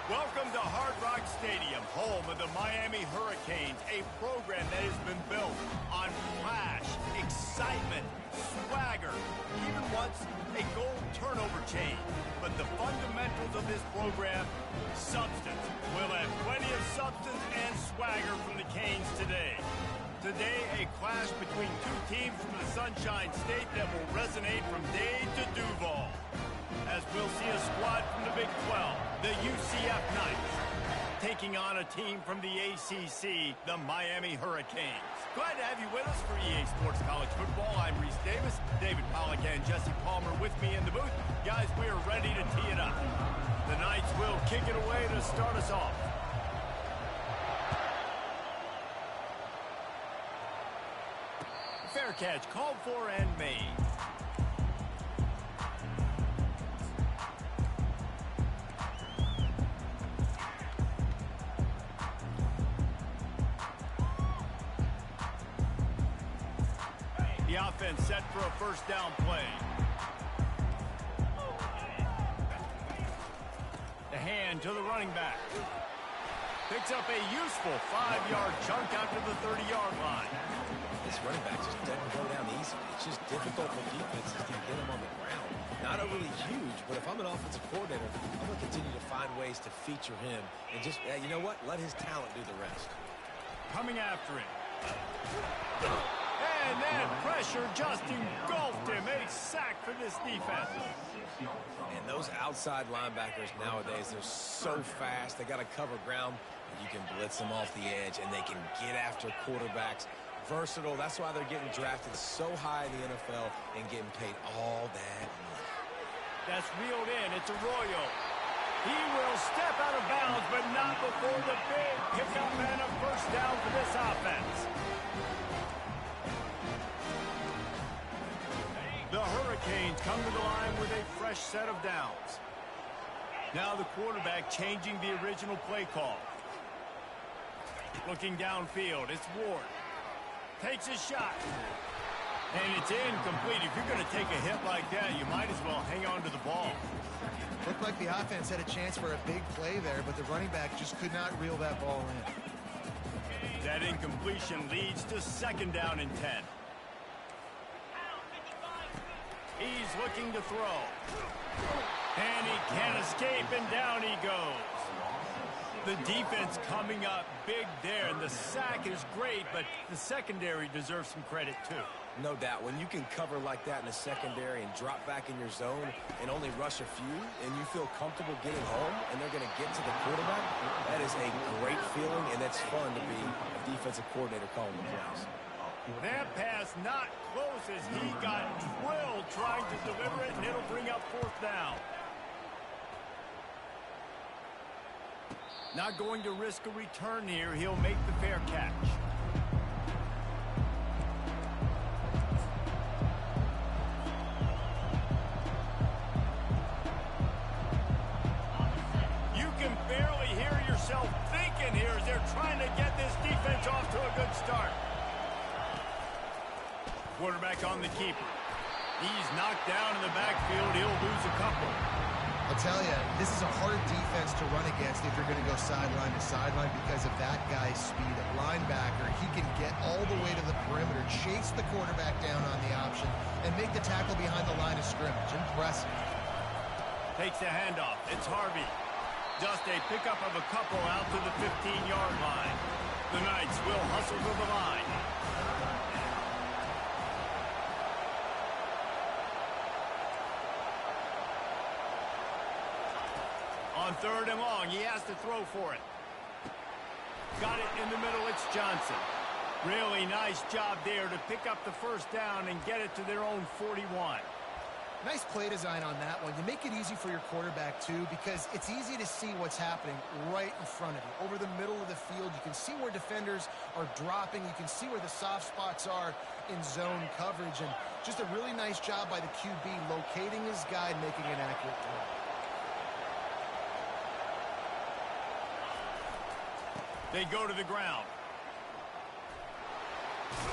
Welcome to Hard Rock Stadium, home of the Miami Hurricanes, a program that has been built on flash, excitement, swagger, even once a goal turnover chain. But the fundamentals of this program, substance. We'll have plenty of substance and swagger from the Canes today. Today, a clash between two teams from the Sunshine State that will resonate from Dade to Duval. As we'll see a squad from the Big 12, the UCF Knights, taking on a team from the ACC, the Miami Hurricanes. Glad to have you with us for EA Sports College Football. I'm Reese Davis, David Pollack and Jesse Palmer with me in the booth. Guys, we are ready to tee it up. The Knights will kick it away to start us off. Fair catch called for and made. The offense set for a first down play. The hand to the running back. Picks up a useful 5-yard chunk out to the 30-yard line. This running back just doesn't go down easily. It's just difficult for defenses to get him on the ground. Not overly huge, but if I'm an offensive coordinator, I'm going to continue to find ways to feature him and just, you know what, let his talent do the rest. Coming after him. And then pressure just engulfed him. A sack for this defense. And those outside linebackers nowadays, they're so fast. They got to cover ground. You can blitz them off the edge, and they can get after quarterbacks. Versatile. That's why they're getting drafted so high in the NFL and getting paid all that money. That's reeled in. It's Arroyo. He will step out of bounds, but not before the big pickup and a first down for this offense. The Hurricanes come to the line with a fresh set of downs. Now the quarterback changing the original play call. Looking downfield, it's Ward. Takes a shot. And it's incomplete. If you're going to take a hit like that, you might as well hang on to the ball. Looked like the offense had a chance for a big play there, but the running back just could not reel that ball in. That incompletion leads to second down and 10. He's looking to throw. And he can't escape, and down he goes. The defense coming up big there, and the sack is great, but the secondary deserves some credit too. No doubt. When you can cover like that in the secondary and drop back in your zone and only rush a few, and you feel comfortable getting home, and they're going to get to the quarterback, that is a great feeling, and it's fun to be a defensive coordinator calling the plays. That pass not close as he got drilled trying to deliver it, and it'll bring up fourth down. Not going to risk a return here. He'll make the fair catch. You can barely hear yourself thinking here as they're trying to get this defense off to a good start. Quarterback on the keeper. He's knocked down in the backfield. He'll lose a couple. I'll tell you, this is a hard defense to run against if you're going to go sideline to sideline because of that guy's speed at linebacker. He can get all the way to the perimeter, chase the quarterback down on the option, and make the tackle behind the line of scrimmage. Impressive. Takes the handoff. It's Harvey. Just a pickup of a couple out to the 15-yard line. The Knights will hustle to the line. On third and long, he has to throw for it. Got it in the middle, it's Johnson. Really nice job there to pick up the first down and get it to their own 41. Nice play design on that one. You make it easy for your quarterback, too, because it's easy to see what's happening right in front of you. Over the middle of the field, you can see where defenders are dropping. You can see where the soft spots are in zone coverage. And just a really nice job by the QB locating his guy and making an accurate throw. They go to the ground.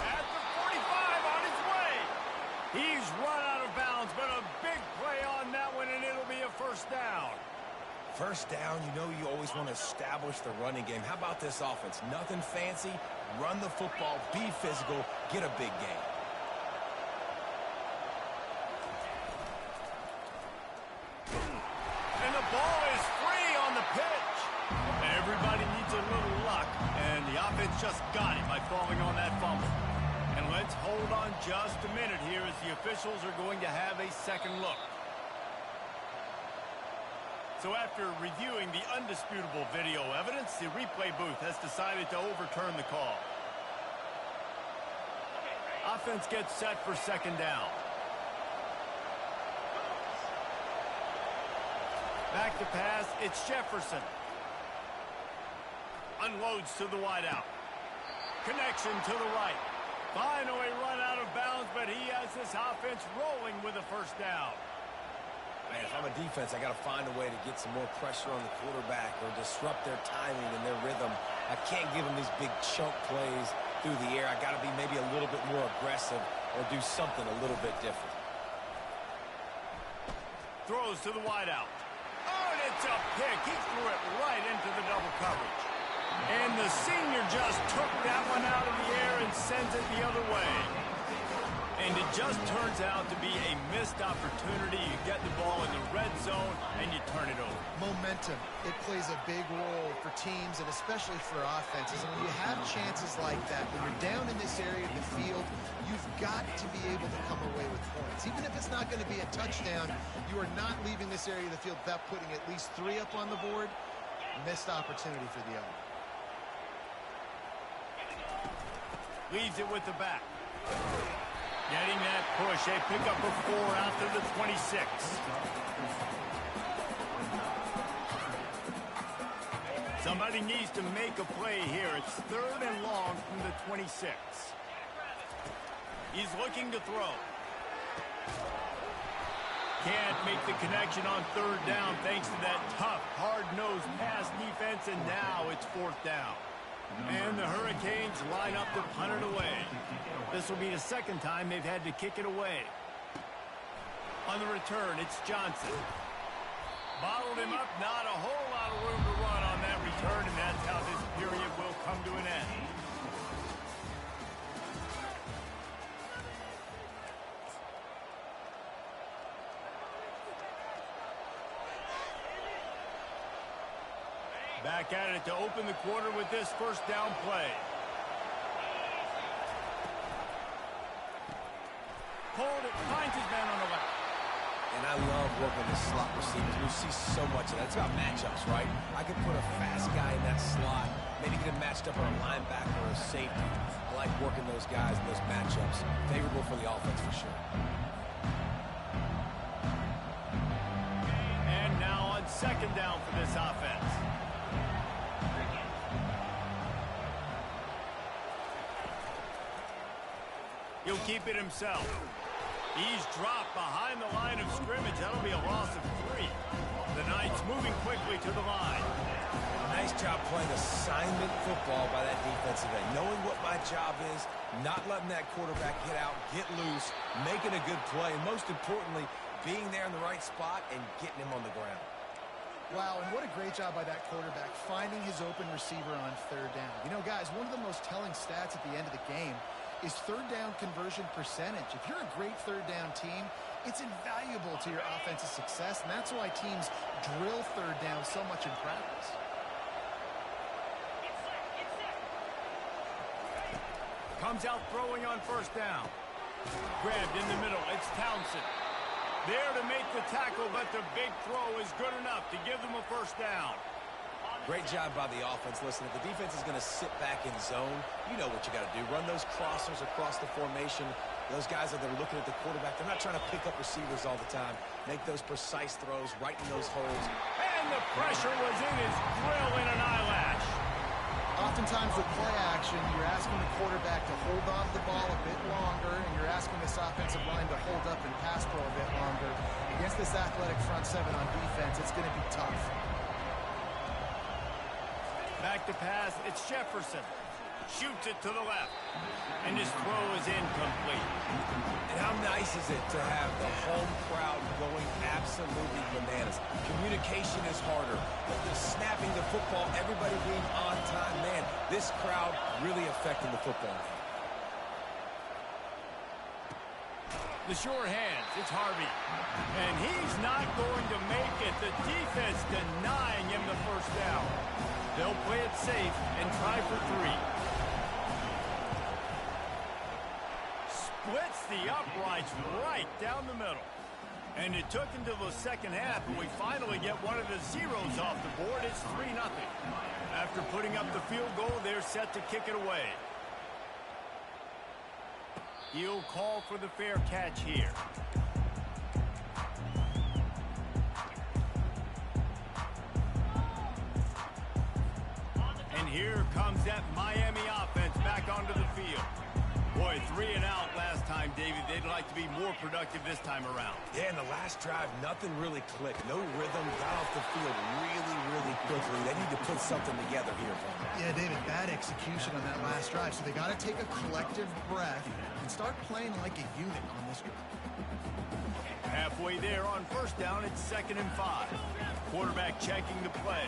At the 45 on his way. He's run out of bounds, but a big play on that one, and it'll be a first down. First down, you know you always want to establish the running game. How about this offense? Nothing fancy. Run the football, be physical, get a big gain. And the ball is free on the pitch. Everybody needs a little luck, and the offense just got it by falling on that fumble. And let's hold on just a minute here as the officials are going to have a second look. So after reviewing the undisputable video evidence, the replay booth has decided to overturn the call. Offense gets set for second down. Back to pass, it's Jefferson. Unloads to the wideout. Connection to the right. Finally run out of bounds, but he has this offense rolling with a first down. Man, if I'm a defense, I got to find a way to get some more pressure on the quarterback or disrupt their timing and their rhythm. I can't give them these big chunk plays through the air. I got to be maybe a little bit more aggressive or do something a little bit different. Throws to the wideout. Oh, and it's a pick. He threw it right into the double coverage. And the senior just took that one out of the air and sends it the other way. And it just turns out to be a missed opportunity. You get the ball in the red zone, and you turn it over. Momentum. It plays a big role for teams and especially for offenses. And when you have chances like that, when you're down in this area of the field, you've got to be able to come away with points. Even if it's not going to be a touchdown, you are not leaving this area of the field without putting at least 3 up on the board. Missed opportunity for the other. Leaves it with the back. Getting that push, a pickup of 4 out to the 26. Somebody needs to make a play here. It's 3rd and long from the 26. He's looking to throw. Can't make the connection on 3rd down thanks to that tough, hard-nosed pass defense, and now it's 4th down. And the Hurricanes line up to punt it away. This will be the second time they've had to kick it away. On the return, it's Johnson. Bottled him up, not a whole lot of room to run on that return, and that's how this period will come to an end. Back at it to open the quarter with this first down play. Pulled it, finds his man on the left. And I love working the slot receivers. You see so much of that. It's about matchups, right? I could put a fast guy in that slot, maybe get him matched up on a linebacker or a safety. I like working those guys in those matchups. Favorable for the offense for sure. And now on second down for this offense. He'll keep it himself. He's dropped behind the line of scrimmage. That'll be a loss of 3. The Knights moving quickly to the line. Nice job playing assignment football by that defensive end. Knowing what my job is, not letting that quarterback get out, get loose, making a good play, and most importantly, being there in the right spot and getting him on the ground. Wow, and what a great job by that quarterback, finding his open receiver on 3rd down. You know, guys, one of the most telling stats at the end of the game is 3rd down conversion percentage. If you're a great 3rd down team, it's invaluable to your offensive success, and that's why teams drill 3rd down so much in practice. Comes out throwing on 1st down. Grabbed in the middle. It's Townsend. There to make the tackle, but the big throw is good enough to give them a 1st down. Great job by the offense. Listen, if the defense is going to sit back in zone, you know what you got to do. Run those crossers across the formation. Those guys that are looking at the quarterback, they're not trying to pick up receivers all the time. Make those precise throws right in those holes. And the pressure was in his grill in an eyelash. Oftentimes with play action, you're asking the quarterback to hold on to the ball a bit longer, and you're asking this offensive line to hold up and pass pro a bit longer. Against this athletic front 7 on defense, it's going to be tough. Back to pass, it's Jefferson. Shoots it to the left. And his throw is incomplete. And how nice is it to have the home crowd going absolutely bananas? Communication is harder. The snapping the football, everybody being on time. Man, this crowd really affecting the football game. The sure hands, it's Harvey. And he's not going to make it. The defense denying him the first down. They'll play it safe and try for 3. Splits the uprights right down the middle. And it took until the second half, but we finally get one of the zeros off the board. It's 3-0. After putting up the field goal, they're set to kick it away. He'll call for the fair catch here. And here comes that Miami offense back onto the field. Boy, 3 and out last time, David. They'd like to be more productive this time around. Yeah, in the last drive, nothing really clicked. No rhythm, got off the field really quickly. They need to put something together here, Paul. Yeah, David, bad execution on that last drive. So they got to take a collective breath and start playing like a unit on this one. Halfway there on first down, it's 2nd and 5. Quarterback checking the play.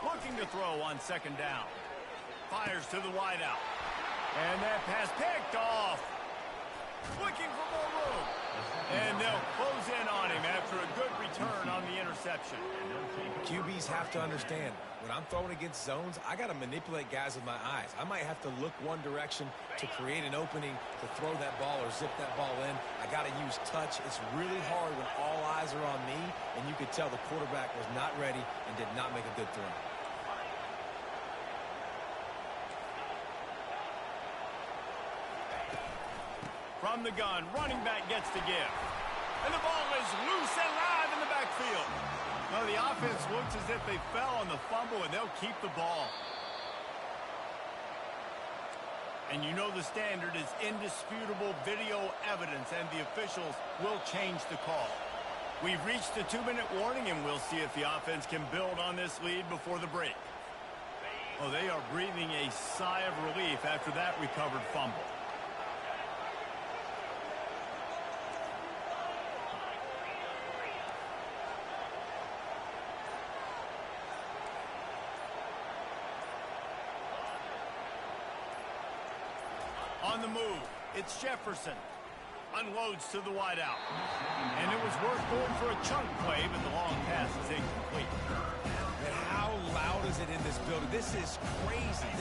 Looking to throw on 2nd down. Fires to the wideout. And that pass picked off. Looking for more room. And they'll close in on him after a good return on the interception. QBs have to understand, when I'm throwing against zones, I got to manipulate guys with my eyes. I might have to look one direction to create an opening to throw that ball or zip that ball in. I got to use touch. It's really hard when all eyes are on me, and you could tell the quarterback was not ready and did not make a good throw. From the gun, running back gets the give. And the ball is loose and live in the backfield. Now the offense looks as if they fell on the fumble, and they'll keep the ball. And you know the standard is indisputable video evidence, and the officials will change the call. We've reached the 2-minute warning, and we'll see if the offense can build on this lead before the break. Oh, they are breathing a sigh of relief after that recovered fumble. On the move, it's Jefferson. Unloads to the wideout. And it was worth going for a chunk play, but the long pass is incomplete. And how loud is it in this building? This is crazy.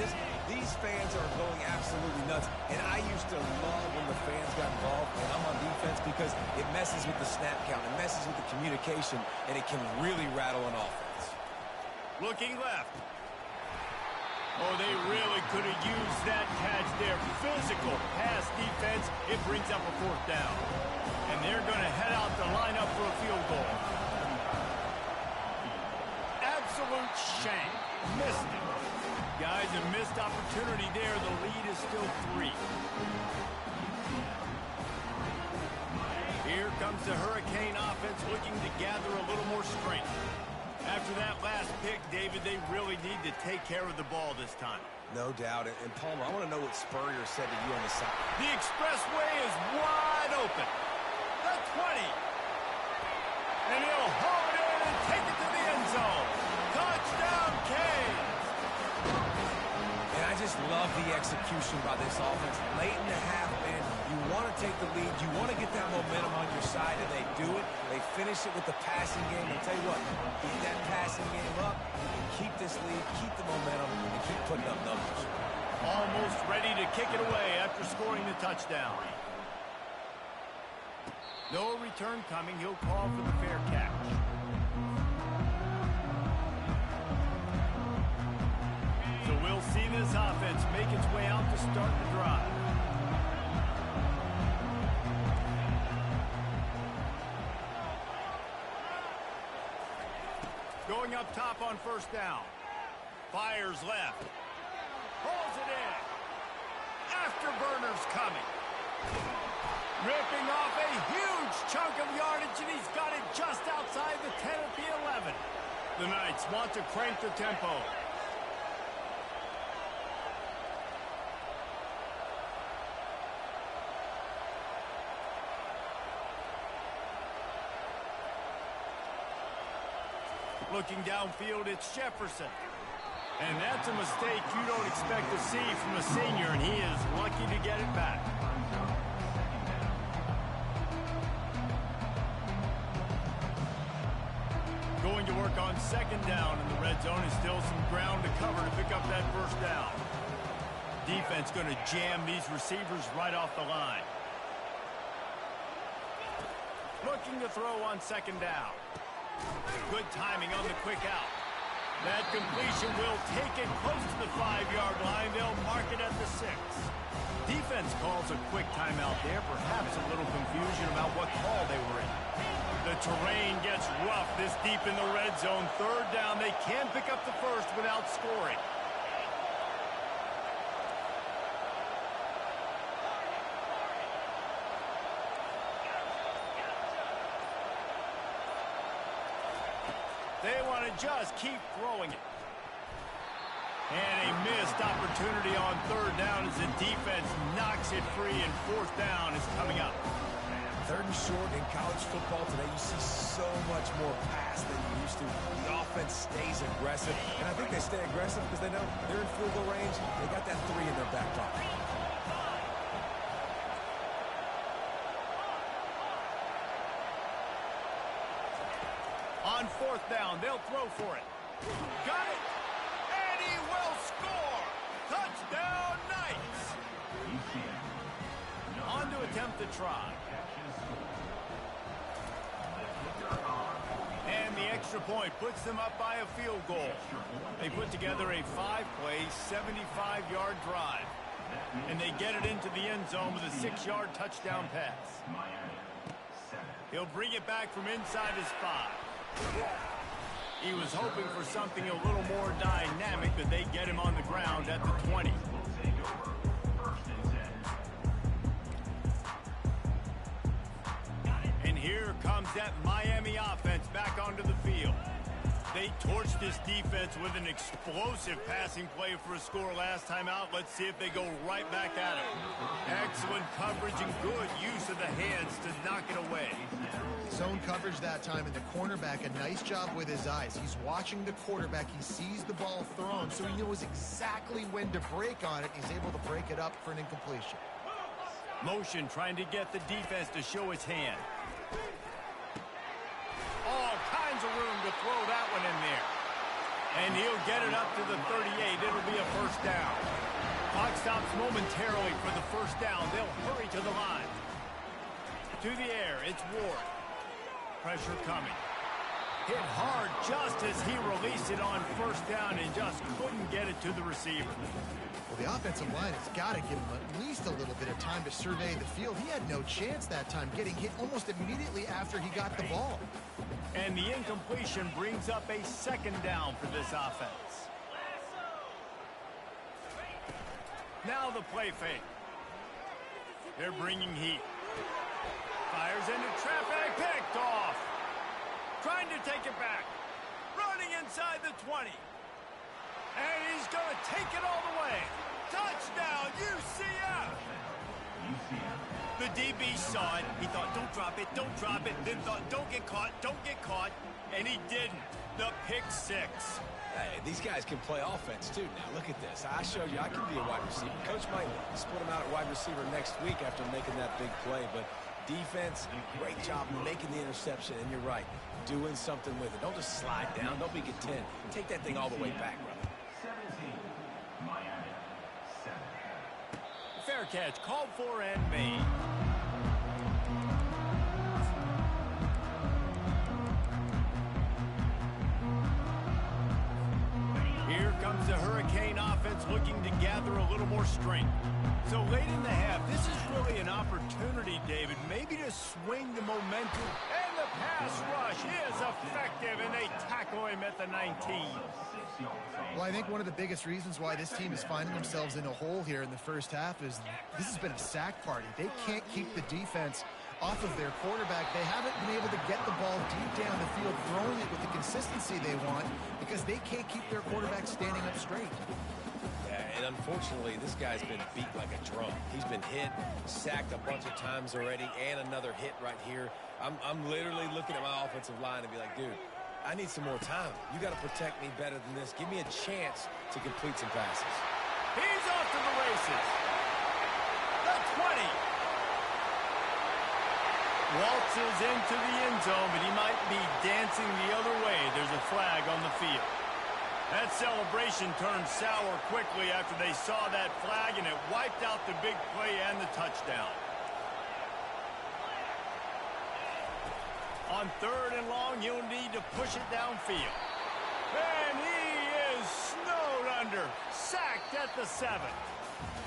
These fans are going absolutely nuts. And I used to love when the fans got involved when I'm on defense because it messes with the snap count. It messes with the communication, and it can really rattle an offense. Looking left. Oh, they really could have used that catch there. Physical pass defense. It brings up a 4th down. And they're going to head out the lineup for a field goal. Absolute shame. Missed it. Guys, a missed opportunity there. The lead is still 3. Here comes the Hurricane offense looking to gather a little more strength. After that last pick, David, they really need to take care of the ball this time. No doubt. And Palmer, I want to know what Spurrier said to you on the side. The expressway is wide open. The 20. And he'll haul it in and take it to the end zone. Touchdown, Canes. And I just love the execution by this offense. Late in the half, man, you want to take the lead. You want to get that momentum on your side, and they do it. They finish it with the passing game. I'll tell you what, keep that passing game up, keep this lead, keep the momentum, and keep putting up numbers. Almost ready to kick it away after scoring the touchdown. No return coming. He'll call for the fair catch. So we'll see this offense make its way out to start the drive. Going up top on first down. Fires left. Pulls it in. Afterburner's coming. Ripping off a huge chunk of yardage, and he's got it just outside the 10 at the 11. The Knights want to crank the tempo. Looking downfield, it's Jefferson. And that's a mistake you don't expect to see from a senior, and he is lucky to get it back. Going to work on second down in the red zone, and still some ground to cover to pick up that first down. Defense going to jam these receivers right off the line. Looking to throw on second down. Good timing on the quick out. That completion will take it close to the 5-yard line. They'll mark it at the 6. Defense calls a quick timeout there. Perhaps a little confusion about what call they were in. The terrain gets rough this deep in the red zone. Third down. They can pick up the first without scoring. They want to just keep throwing it. And a missed opportunity on third down as the defense knocks it free, and fourth down is coming up. Third and short in college football today, you see so much more pass than you used to. The offense stays aggressive, and I think they stay aggressive because they know they're in field goal range. They got that 3 in their back pocket. On fourth down, they'll throw for it. Got it! And he will score! Touchdown, Knights! On to attempt the try. And the extra point puts them up by a field goal. They put together a 5-play, 75-yard drive. And they get it into the end zone with a 6-yard touchdown pass. He'll bring it back from inside his 5. He was hoping for something a little more dynamic, but they get him on the ground at the 20. And here comes that Miami offense back onto the field. They torched this defense with an explosive passing play for a score last time out. Let's see if they go right back at it. Excellent coverage and good use of the hands to knock it away. Zone coverage that time, and the cornerback, a nice job with his eyes. He's watching the quarterback. He sees the ball thrown, so he knows exactly when to break on it. He's able to break it up for an incompletion. Motion trying to get the defense to show its hand. All kinds of room to throw that one in there. And he'll get it up to the 38. It'll be a first down. Clock stops momentarily for the first down. They'll hurry to the line. To the air, it's Ward. Pressure coming. Hit hard just as he released it on first down and just couldn't get it to the receiver. Well, the offensive line has got to give him at least a little bit of time to survey the field. He had no chance that time, getting hit almost immediately after he got the ball. And the incompletion brings up a second down for this offense. Now the play fake. They're bringing heat. Fires into traffic, picked off. Trying to take it back. Running inside the 20. And he's going to take it all the way. Touchdown, UCF! The DB saw it. He thought, don't drop it, don't drop it. Then thought, don't get caught, don't get caught. And he didn't. The pick 6. Hey, these guys can play offense, too. Now, look at this. I showed you I can be a wide receiver. Coach might split him out at wide receiver next week after making that big play. But defense, great job making the interception. And you're right, doing something with it. Don't just slide down. Don't be content. Take that thing all the way back, brother. Fair catch, called for and made. Here comes the Hurricane offense looking to gather a little more strength. So late in the half, this is really an opportunity, David, maybe to swing the momentum. And the pass rush is effective, and they tackle him at the 19. Well, I think one of the biggest reasons why this team is finding themselves in a hole here in the first half is this has been a sack party. They can't keep the defense off of their quarterback. They haven't been able to get the ball deep down the field, throwing it with the consistency they want, because they can't keep their quarterback standing up straight. Yeah, and unfortunately, this guy's been beat like a drum. He's been hit, sacked a bunch of times already, and another hit right here. I'm literally looking at my offensive line and be like, dude, I need some more time. You got to protect me better than this. Give me a chance to complete some passes. He's off to the races. The 20. Waltzes into the end zone, but he might be dancing the other way. There's a flag on the field. That celebration turned sour quickly after they saw that flag, and it wiped out the big play and the touchdown. On 3rd and long, you'll need to push it downfield. And he is snowed under. Sacked at the 7.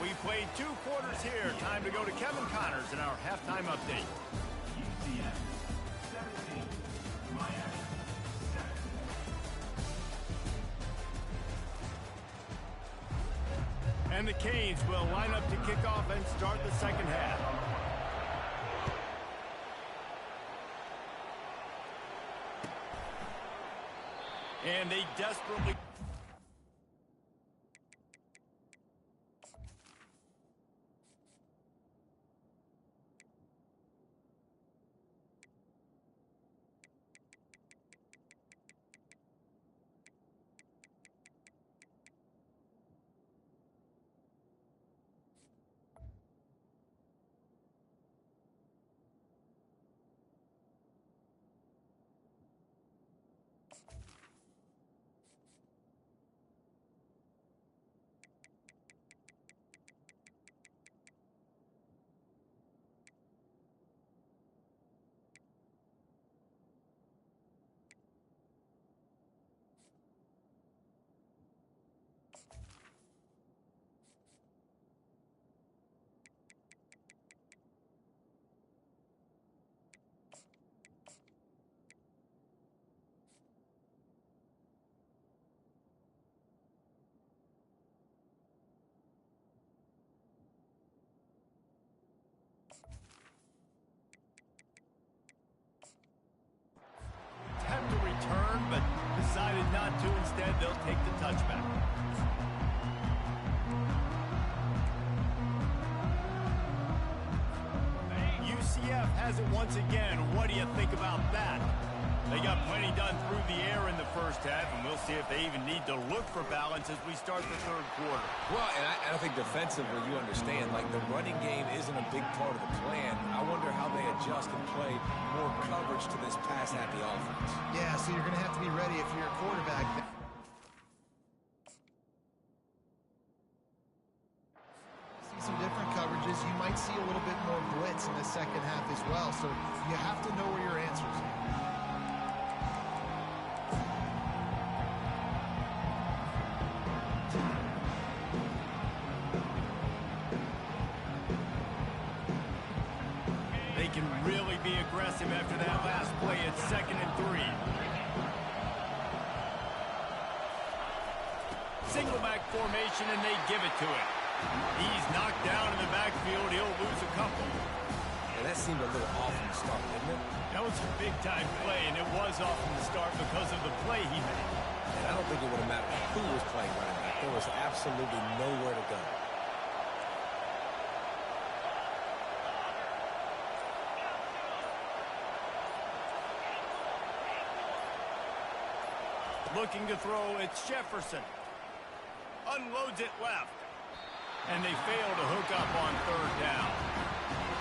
We played 2 quarters here. Time to go to Kevin Connors in our halftime update. And the Canes will line up to kick off and start the second half. And they desperately... to return, but decided not to. Instead, they'll take the touchback. UCF has it once again. What do you think about that? They got plenty done through the air in the first half, and we'll see if they even need to look for balance as we start the 3rd quarter. Well, and I think defensively, you understand, like the running game isn't a big part of the plan. I wonder how they adjust and play more coverage to this pass-happy offense. Yeah, so you're going to have to be ready if you're a quarterback. See some different coverages. You might see a little bit more blitz in the second half as well, so you have to know where your answers are. Can really be aggressive after that last play at 2nd and 3. Single back formation, and they give it to him. He's knocked down in the backfield. He'll lose a couple. And that seemed a little off from the start, didn't it? That was a big-time play, and it was off from the start because of the play he made. And I don't think it would have mattered who was playing running back. There was absolutely nowhere to go. Looking to throw, it's Jefferson. Unloads it left. And they fail to hook up on 3rd down.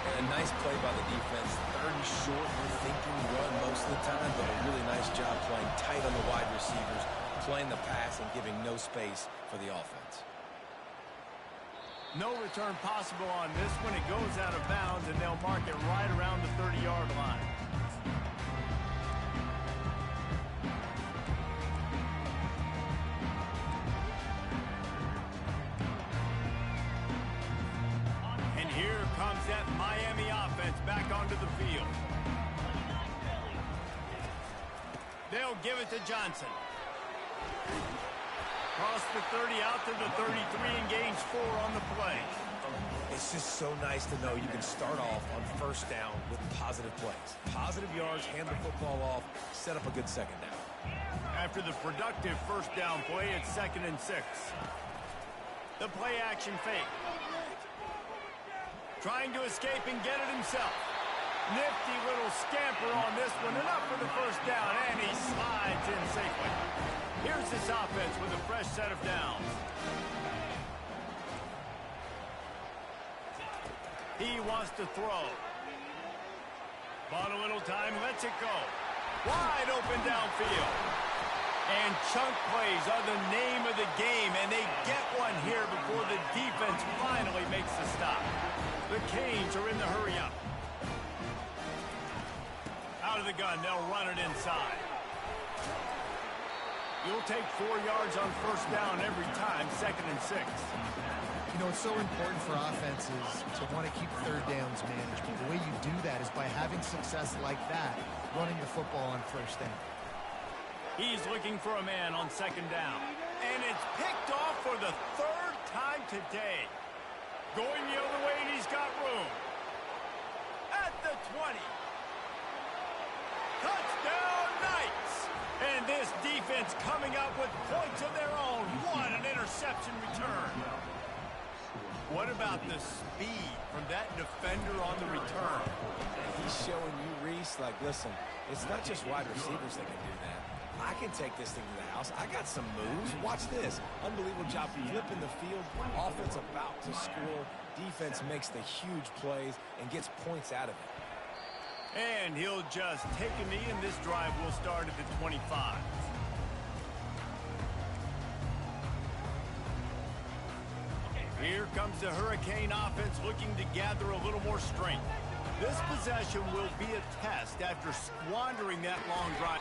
And a nice play by the defense. 3rd and short, you're thinking run most of the time, but a really nice job playing tight on the wide receivers, playing the pass and giving no space for the offense. No return possible on this one. It goes out of bounds, and they'll mark it right around the 30-yard line. That Miami offense back onto the field. They'll give it to Johnson. Cross the 30 out to the 33 and gains 4 on the play. It's just so nice to know you can start off on 1st down with positive plays. Positive yards, hand the football off, set up a good second down. After the productive 1st down play, it's 2nd and 6. The play action fake. Trying to escape and get it himself. Nifty little scamper on this one. Enough for the 1st down, and he slides in this offense with a fresh set of downs. He wants to throw. Bought a little time, lets it go. Wide open downfield. And chunk plays are the name of the game, and they get one here before the defense finally makes the stop. The Canes are in the hurry-up. Out of the gun, they'll run it inside. You'll take 4 yards on first down every time, 2nd and 6. You know, it's so important for offenses to want to keep third downs managed. But the way you do that is by having success like that, running the football on first down. He's looking for a man on 2nd down. And it's picked off for the 3rd time today. Going the other way, and he's got room. At the 20. Touchdown, Knights! And this defense coming up with points of their own. What an interception return. What about the speed from that defender on the return? He's showing you, Reese, like, listen, it's not just wide receivers that can do that. I can take this thing to the house. I got some moves. Watch this. Unbelievable job flipping the field. Offense about to score. Defense makes the huge plays and gets points out of it. And he'll just take a knee, and this drive will start at the 25. Here comes the Hurricane offense looking to gather a little more strength. This possession will be a test after squandering that long drive.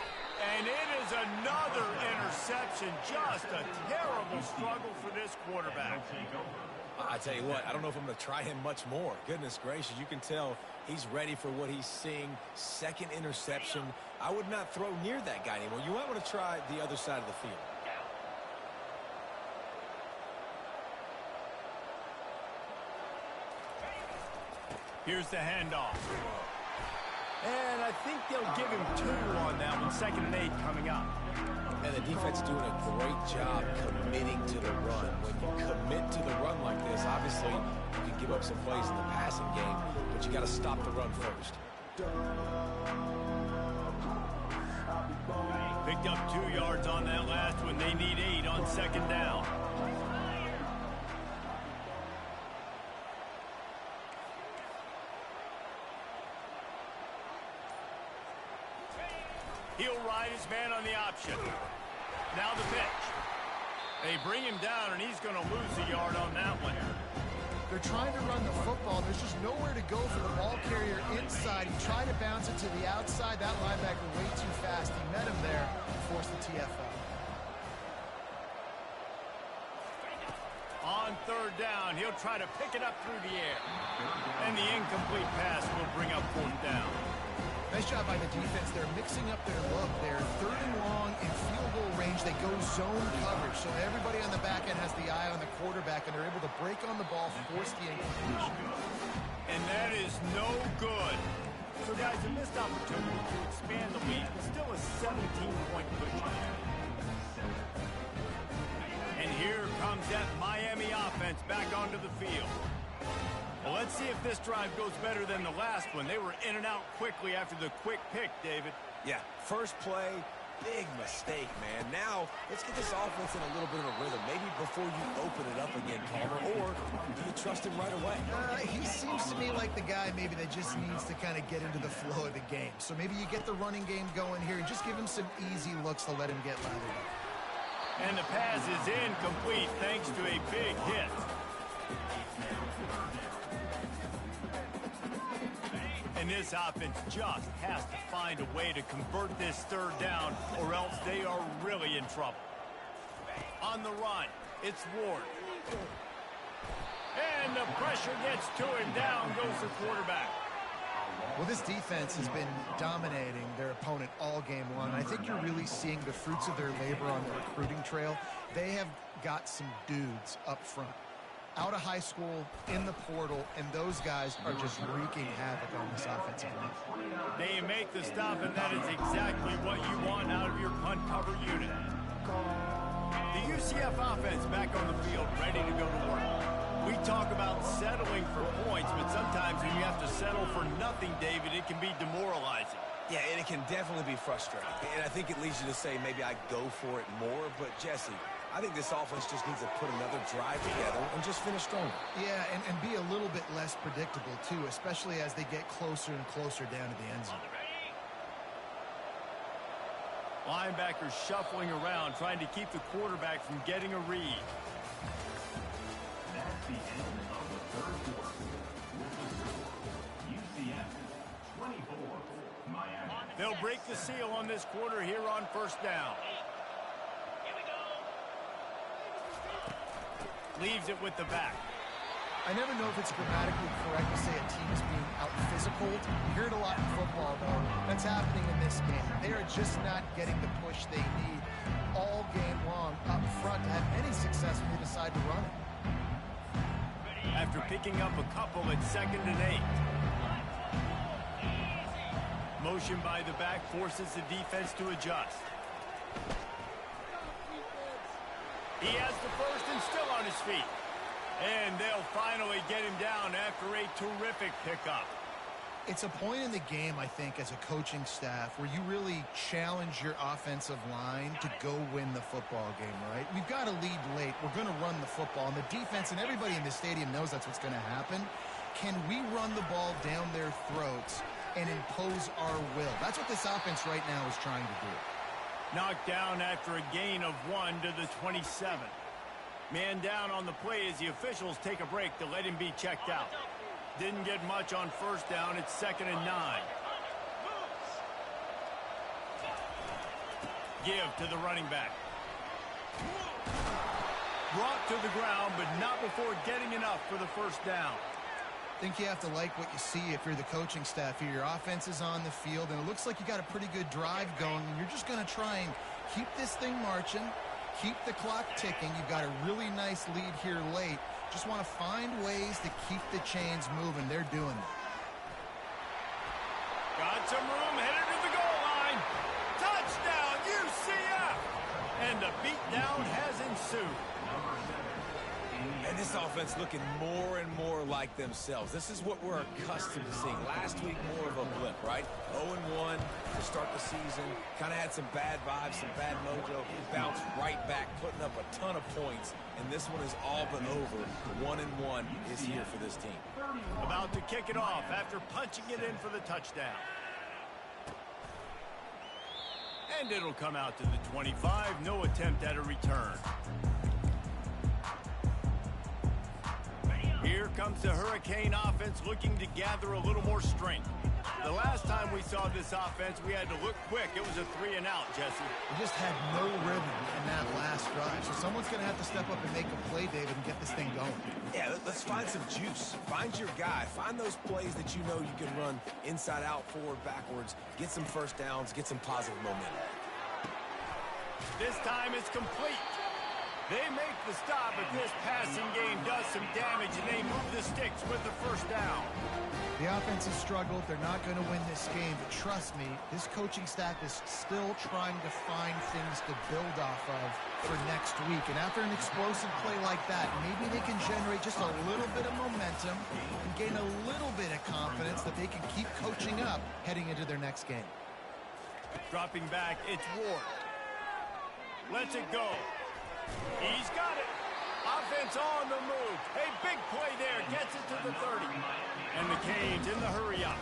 And it is another interception. Just a terrible struggle for this quarterback. I tell you what, I don't know if I'm going to try him much more. Goodness gracious, you can tell he's ready for what he's seeing. 2nd interception. I would not throw near that guy anymore. You might want to try the other side of the field. Here's the handoff. And I think they'll give him 2 on that one. 2nd and 8 coming up. And the defense doing a great job committing to the run. When you commit to the run like this, obviously you can give up some plays in the passing game, but you got to stop the run first. Picked up 2 yards on that last one. They need 8 on 2nd down. He'll ride his man on the option. Now the pitch. They bring him down, and he's going to lose a yard on that one. They're trying to run the football. There's just nowhere to go for the ball carrier inside. He tried to bounce it to the outside. That linebacker way too fast. He met him there and forced the TFL. On 3rd down, he'll try to pick it up through the air. And the incomplete pass will bring up 4th down. Nice job by the defense. They're mixing up their look. They're 3rd and long in field goal range. They go zone coverage. So everybody on the back end has the eye on the quarterback, and they're able to break on the ball, force the incompletion. And that is no good. So, guys, a missed opportunity to expand the lead. Still a 17-point cushion. And here comes that Miami offense back onto the field. Well, let's see if this drive goes better than the last one. They were in and out quickly after the quick pick, David. Yeah, first play, big mistake, man. Now, let's get this offense in a little bit of a rhythm. Maybe before you open it up again, Palmer, or do you trust him right away? He seems to me like the guy maybe that just needs to kind of get into the flow of the game. So maybe you get the running game going here and just give him some easy looks to let him get lathered up. And the pass is incomplete thanks to a big hit. And this offense just has to find a way to convert this 3rd down, or else they are really in trouble. On the run, it's Ward. And the pressure gets to him. Down goes the quarterback. Well, this defense has been dominating their opponent all game long. I think you're really seeing the fruits of their labor on the recruiting trail. They have got some dudes up front, out of high school, in the portal, and those guys are just wreaking havoc on this offensive line. They make the stop, and that is exactly what you want out of your punt cover unit. The UCF offense back on the field, ready to go to work. We talk about settling for points, but sometimes when you have to settle for nothing, David, it can be demoralizing. Yeah, and it can definitely be frustrating. And I think it leads you to say maybe I go for it more. But, Jesse, I think this offense just needs to put another drive together and just finish stronger. Yeah, and be a little bit less predictable, too, especially as they get closer and closer down to the end zone. Linebackers shuffling around, trying to keep the quarterback from getting a read. That's the end of the third quarter. With the score, UCF 24, Miami. They'll break the seal on this quarter here on first down. Leaves it with the back. I never know if it's grammatically correct to say a team is being out-physical. You hear it a lot in football, though. That's happening in this game. They are just not getting the push they need all game long up front to have any success when they decide to run it. After picking up a couple at 2nd and 8. Motion by the back forces the defense to adjust. He has the first and still on his feet. And they'll finally get him down after a terrific pickup. It's a point in the game, I think, as a coaching staff where you really challenge your offensive line to go win the football game, right? We've got to lead late. We're going to run the football. And the defense and everybody in the stadium knows that's what's going to happen. Can we run the ball down their throats and impose our will? That's what this offense right now is trying to do. Knocked down after a gain of 1 to the 27. Man down on the play as the officials take a break to let him be checked out. Didn't get much on first down. It's 2nd and 9. Give to the running back. Brought to the ground, but not before getting enough for the first down. I think you have to like what you see if you're the coaching staff here. Your offense is on the field, and it looks like you got a pretty good drive going, and you're just going to try and keep this thing marching, keep the clock ticking. You've got a really nice lead here late. Just want to find ways to keep the chains moving. They're doing it. Got some room, headed to the goal line. Touchdown, UCF! And the beatdown has ensued. And this offense looking more and more like themselves. This is what we're accustomed to seeing. Last week, more of a blip, right? 0-1 to start the season. Kind of had some bad vibes, some bad mojo. Bounced right back, putting up a ton of points. And this one is all but over. 1-1 is here for this team. About to kick it off after punching it in for the touchdown. And it'll come out to the 25. No attempt at a return. Here comes the Hurricane offense looking to gather a little more strength. The last time we saw this offense, we had to look quick. It was a 3-and-out, Jesse. We just had no rhythm in that last drive. So someone's going to have to step up and make a play, David, and get this thing going. Yeah, let's find some juice. Find your guy. Find those plays that you know you can run inside out, forward, backwards. Get some first downs. Get some positive momentum. This time it's complete. They make the stop, but this passing game does some damage, and they move the sticks with the first down. The offense has struggled. They're not going to win this game, but trust me, this coaching staff is still trying to find things to build off of for next week. And after an explosive play like that, maybe they can generate just a little bit of momentum and gain a little bit of confidence that they can keep coaching up heading into their next game. Dropping back, it's Ward. Lets it go. He's got it. Offense on the move. A big play there. Gets it to the 30. And the Canes in the hurry up.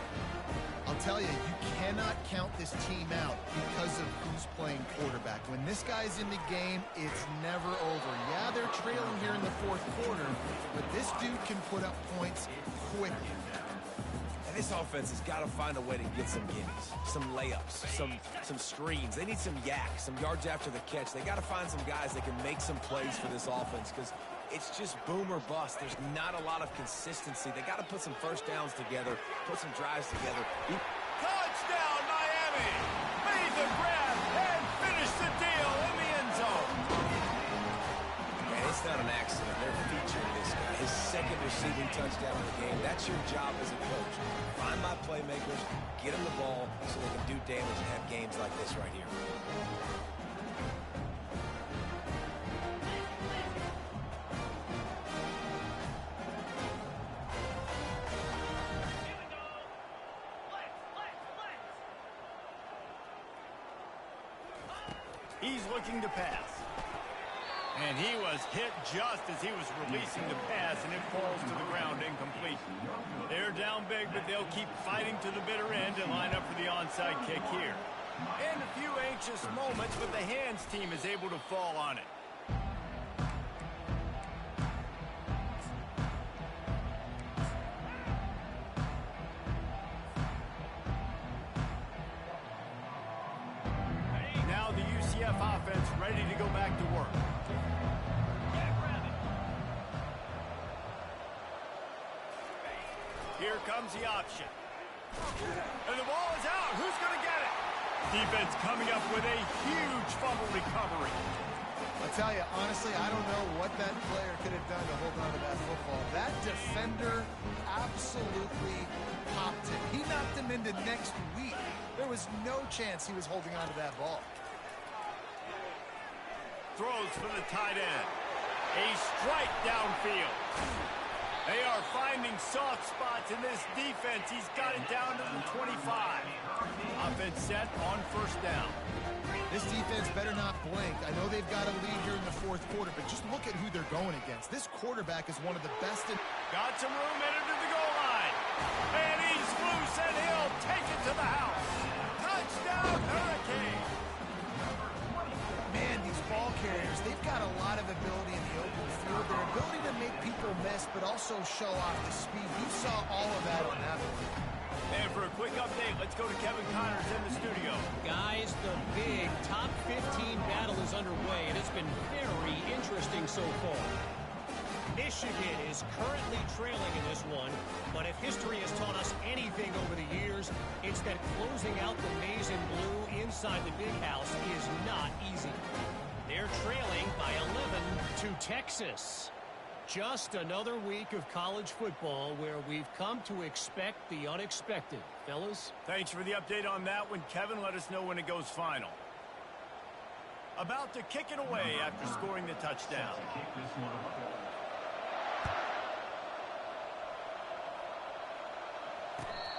I'll tell you, you cannot count this team out because of who's playing quarterback. When this guy's in the game, it's never over. Yeah, they're trailing here in the fourth quarter, but this dude can put up points quickly. And this offense has got to find a way to get some gimmies, some layups, some screens. They need some yak, some yards after the catch. They got to find some guys that can make some plays for this offense because it's just boom or bust. There's not a lot of consistency. They got to put some first downs together, put some drives together. Touchdown, Miami! Made the grab and finished the deal in the end zone. And it's not an accident. They're featuring this guy. His second receiving touchdown of the game. That's your job as a coach. Find my playmakers, get them the ball so they can do damage and have games like this right here. He's looking to pass. And he was hit just as he was releasing the pass, and it falls to the ground incomplete. They're down big, but they'll keep fighting to the bitter end and line up for the onside kick here. And a few anxious moments, but the hands team is able to fall on it. Now the UCF offense ready to go back to work. Here comes the option. And the ball is out. Who's going to get it? Defense coming up with a huge fumble recovery. I'll tell you, honestly, I don't know what that player could have done to hold on to that football. That defender absolutely popped him. He knocked him into next week. There was no chance he was holding on to that ball. Throws for the tight end. A strike downfield. They are finding soft spots in this defense. He's got it down to the 25. Offense set on first down. This defense better not blink. I know they've got a lead here in the fourth quarter, but just look at who they're going against. This quarterback is one of the best in... Got some room headed to the goal line. And he's loose, and he'll take it to the house. Touchdown, Hurricane. Man, these ball carriers, they've got a lot of ability in the open field. Their ability to make people miss, but also show off the speed. You saw all of that on that one. And for a quick update, let's go to Kevin Connors in the studio. Guys, the big top 15 battle is underway, and it's been very interesting so far. Michigan is currently trailing in this one, but if history has taught us anything over the years, it's that closing out the maize and blue inside the big house is not easy. They're trailing by 11 to Texas. Just another week of college football where we've come to expect the unexpected. Fellas? Thanks for the update on that one. Kevin, let us know when it goes final. About to kick it away after scoring the touchdown.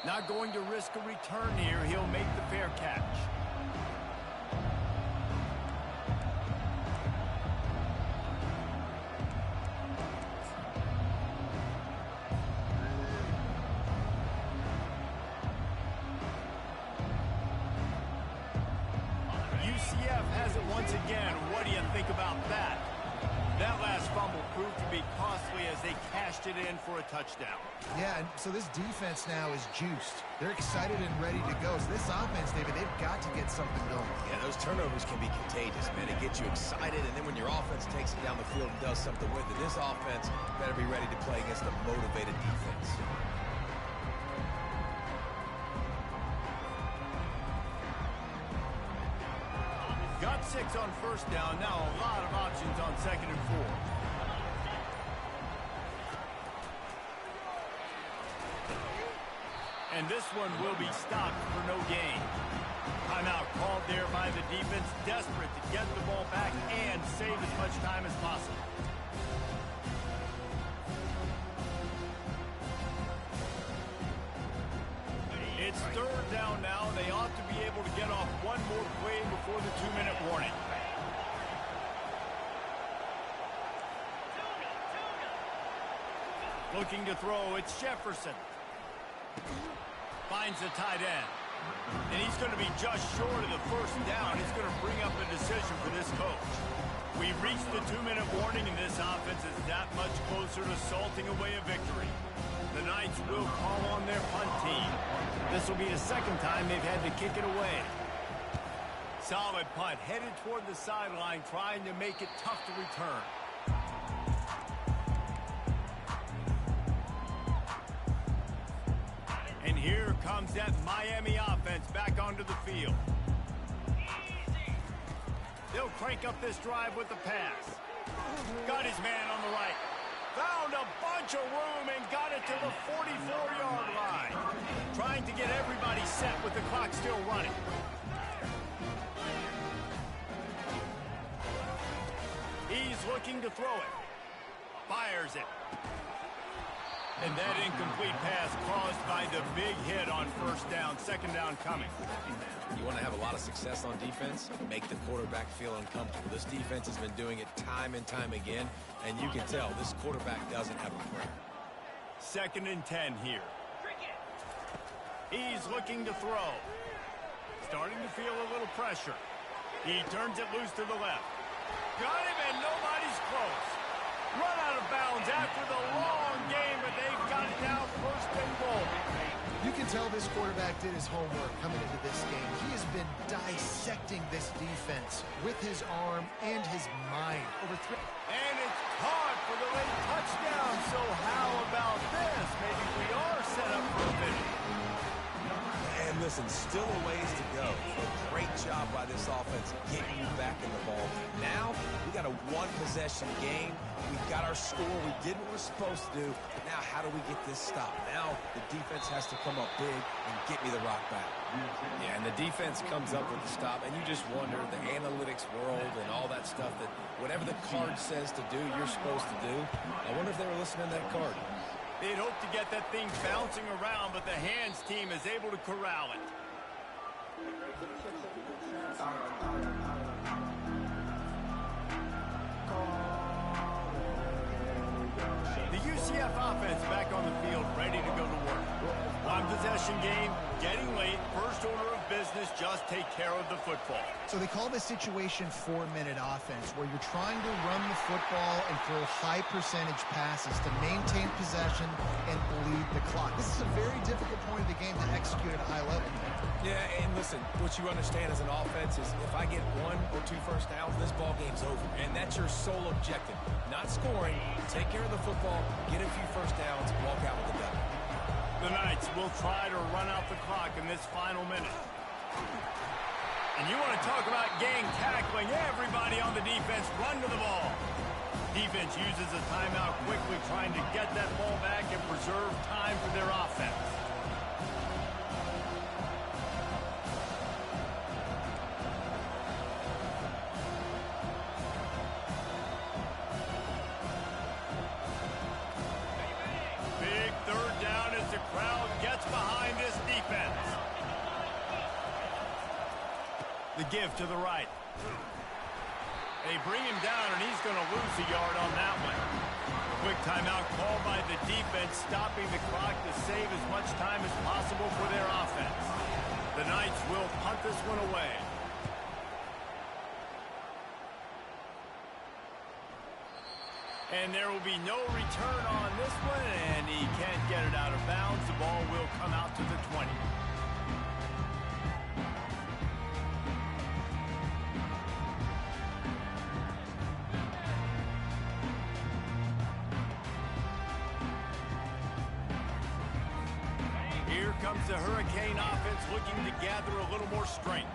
Not going to risk a return here. He'll make the fair catch. UCF has it once again. What do you think about that? That last fumble proved to be costly as they cashed it in for a touchdown. Yeah, and so this defense now is juiced. They're excited and ready to go. So this offense, David, they've got to get something going. Yeah, those turnovers can be contagious, man. It gets you excited, and then when your offense takes it down the field and does something with it, this offense better be ready to play against a motivated defense. Got 6 on first down. Now a lot of options on 2nd and 4. And this one will be stopped for no gain. Timeout called there by the defense, desperate to get the ball back and save as much time as possible. It's 3rd down now. They ought to be able to get off one more play before the 2-minute warning. Looking to throw, it's Jefferson. Finds the tight end. And he's going to be just short of the first down. It's going to bring up a decision for this coach. We've reached the 2-minute warning, and this offense is that much closer to salting away a victory. The Knights will call on their punt team. This will be the 2nd time they've had to kick it away. Solid punt, headed toward the sideline, trying to make it tough to return. And here comes that Miami offense back onto the field. They'll crank up this drive with the pass. Got his man on the right. Found a bunch of room and got it to the 44-yard line. Trying to get everybody set with the clock still running. He's looking to throw it. Fires it. And that incomplete pass caused by the big hit on first down, second down coming. You want to have a lot of success on defense, make the quarterback feel uncomfortable. This defense has been doing it time and time again, and you can tell this quarterback doesn't have a prayer. 2nd and 10 here. He's looking to throw. Starting to feel a little pressure. He turns it loose to the left. Got him, and nobody's close. Run out of bounds after the long game, but they've got it now 1st and goal. You can tell this quarterback did his homework coming into this game. He has been dissecting this defense with his arm and his mind. And it's caught for the late touchdown. So how about this? Maybe we are set up for a finish. And listen, still a ways to go. A great job by this offense getting you back in the ball game. Now, we got a one-possession game. We got our score. We did what we're supposed to do. Now, how do we get this stopped? Now, the defense has to come up big and get me the rock back. Yeah, and the defense comes up with the stop, and you just wonder, the analytics world and all that stuff, that whatever the card says to do, you're supposed to do. I wonder if they were listening to that card. They'd hope to get that thing bouncing around, but the hands team is able to corral it. The UCF offense back on the field, ready to go to work. One possession game, getting late. First order of business, just take care of the football. So they call this situation 4-minute offense, where you're trying to run the football and throw high percentage passes to maintain possession and bleed the clock. This is a very difficult point of the game to execute at a high level. Yeah, and listen, what you understand as an offense is if I get 1 or 2 first downs, this ball game's over. And that's your sole objective. Not scoring, take care of the football, get a few first downs, walk out with the W. The Knights will try to run out the clock in this final minute. And you want to talk about gang tackling. Everybody on the defense run to the ball. Defense uses a timeout quickly, trying to get that ball back and preserve time for their offense. Big 3rd down as the crowd gets behind this defense. The give to the right. They bring him down, and he's going to lose a yard on that one. Quick timeout called by the defense, stopping the clock to save as much time as possible for their offense. The Knights will punt this one away. And there will be no return on this one, and he can't get it out of bounds. The ball will come out to the 20. Here comes the Hurricane offense looking to gather a little more strength.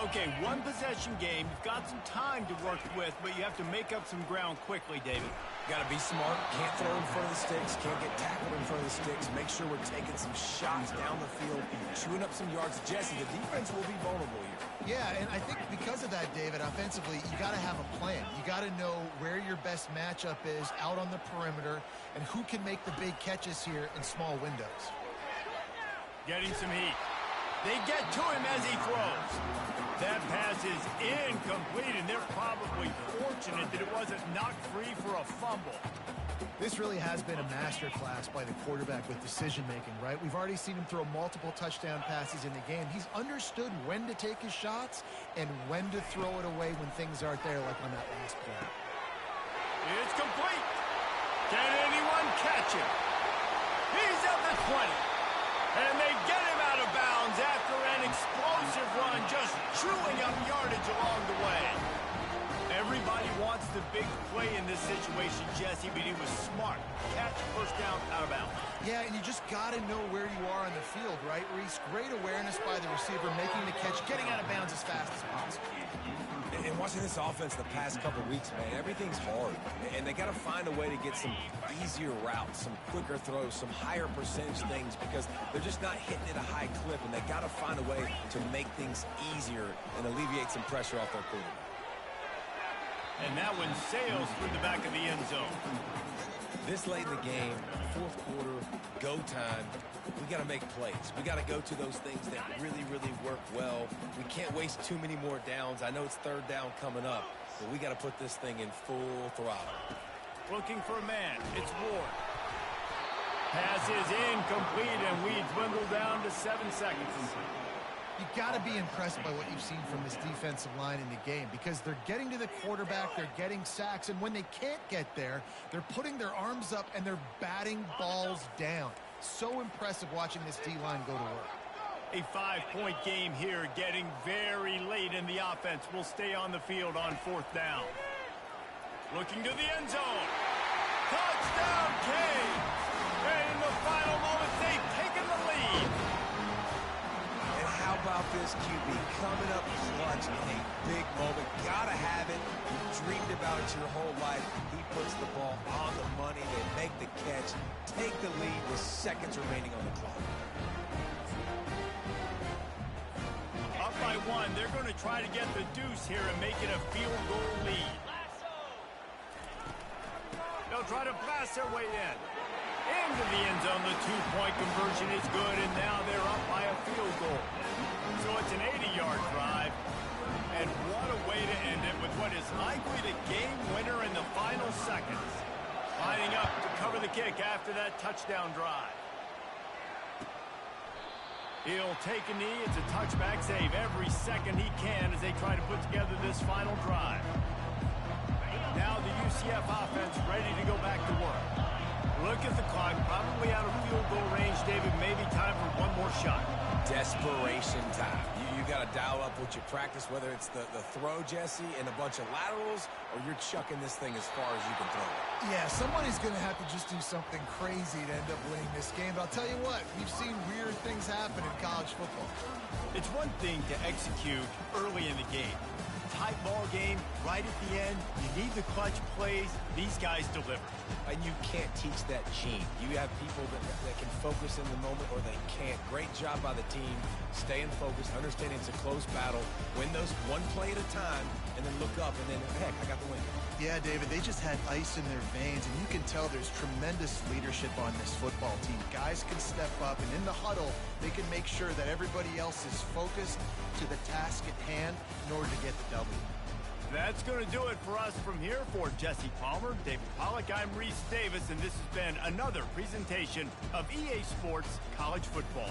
Okay, one possession game. You've got some time to work with, but you have to make up some ground quickly, David. Got to be smart. Can't throw in front of the sticks. Can't get tackled in front of the sticks. Make sure we're taking some shots down the field, chewing up some yards. Jesse, the defense will be vulnerable here. Yeah, and I think because of that, David, offensively, you got to have a plan. You got to know where your best matchup is out on the perimeter and who can make the big catches here in small windows. Getting some heat. They get to him as he throws. That pass is incomplete, and they're probably fortunate that it wasn't knocked free for a fumble. This really has been a masterclass by the quarterback with decision-making, right? We've already seen him throw multiple touchdown passes in the game. He's understood when to take his shots and when to throw it away when things aren't there, like on that last play. It's complete. Can anyone catch him? He's at the 20. And they get him out of bounds after an explosive run, just chewing up yardage along the way. Everybody wants the big play in this situation, Jesse, but he was smart. Catch, first down, out of bounds. Yeah, and you just got to know where you are on the field, right, Reese? Great awareness by the receiver, making the catch, getting out of bounds as fast as possible. And watching this offense the past couple weeks, man, everything's hard. And they got to find a way to get some easier routes, some quicker throws, some higher percentage things, because they're just not hitting at a high clip, and they got to find a way to make things easier and alleviate some pressure off their quarterback. And that one sails through the back of the end zone. This late in the game, fourth quarter, go time, we got to make plays. We got to go to those things that really, really work well. We can't waste too many more downs. I know it's third down coming up, but we got to put this thing in full throttle. Looking for a man. It's Ward. Pass is incomplete, and we dwindle down to 7 seconds. You got to be impressed by what you've seen from this defensive line in the game because they're getting to the quarterback, they're getting sacks, and when they can't get there, they're putting their arms up and they're batting balls down. So impressive watching this D-line go to work. A 5-point game here, getting very late in the offense. Will stay on the field on fourth down. Looking to the end zone. Touchdown, Canes! And in the final moments, they've taken the lead. And how about this QB coming up clutch in a big moment? Gotta have it. You dreamed about it your whole life. He puts the ball on the money. They make the catch, take the lead with seconds remaining on the clock. Up by 1, they're going to try to get the deuce here and make it a field goal lead. They'll try to blast their way in. Into the end zone, the 2-point conversion is good, and now they're up by a field goal. So it's an 80-yard drive, and what a way to end it with what is likely the game winner in the final seconds. Lining up to cover the kick after that touchdown drive. He'll take a knee. It's a touchback save every second he can as they try to put together this final drive. Now the UCF offense ready to go back to work. Look at the clock, probably out of field goal range, David. Maybe time for one more shot. Desperation time. You got to dial up what you practice, whether it's the throw, Jesse, and a bunch of laterals, or you're chucking this thing as far as you can throw it. Yeah, somebody's going to have to just do something crazy to end up winning this game. But I'll tell you what, we've seen weird things happen in college football. It's one thing to execute early in the game. Tight ball game, right at the end. You need the clutch plays. These guys deliver. And you can't teach that gene. You have people that can focus in the moment or they can't. Great job by the team, staying focused, understanding it's a close battle, win those one play at a time, and then look up, and then, heck, I got the win. Yeah, David, they just had ice in their veins, and you can tell there's tremendous leadership on this football team. Guys can step up, and in the huddle, they can make sure that everybody else is focused to the task at hand in order to get the W. That's going to do it for us from here. For Jesse Palmer, David Pollack, I'm Reese Davis, and this has been another presentation of EA Sports College Football.